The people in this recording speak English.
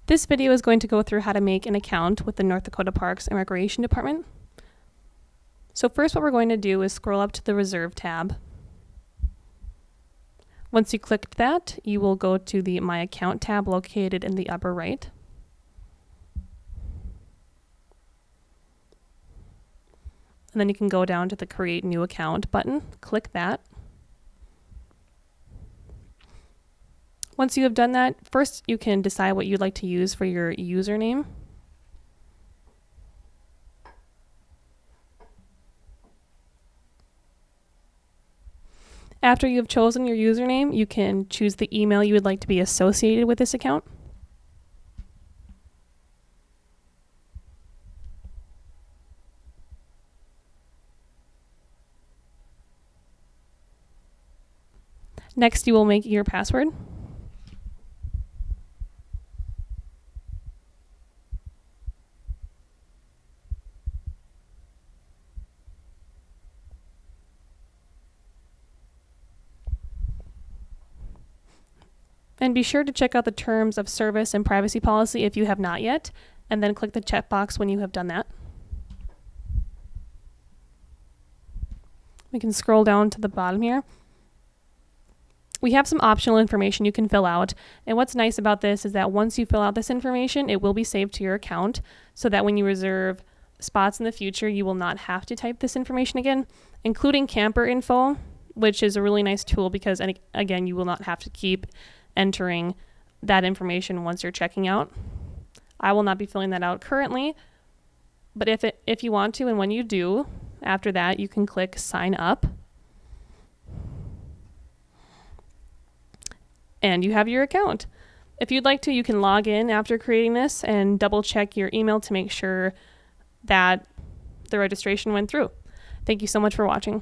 This video is going to go through how to make an account with the North Dakota Parks and Recreation Department. So first what we're going to do is scroll up to the Reserve tab. Once you clicked that, you will go to the My Account tab located in the upper right. And then you can go down to the Create New Account button, click that. Once you have done that, first you can decide what you'd like to use for your username. After you've chosen your username, you can choose the email you would like to be associated with this account. Next, you will make your password. And be sure to check out the terms of service and privacy policy if you have not yet, and then click the checkbox when you have done that. We can scroll down to the bottom here. We have some optional information you can fill out, and what's nice about this is that once you fill out this information, it will be saved to your account so that when you reserve spots in the future, you will not have to type this information again, including camper info, which is a really nice tool because, again, you will not have to keep entering that information once you're checking out. I will not be filling that out currently, but if you want to, and when you do, after that, you can click Sign Up. And you have your account. If you'd like to, you can log in after creating this and double check your email to make sure that the registration went through. Thank you so much for watching.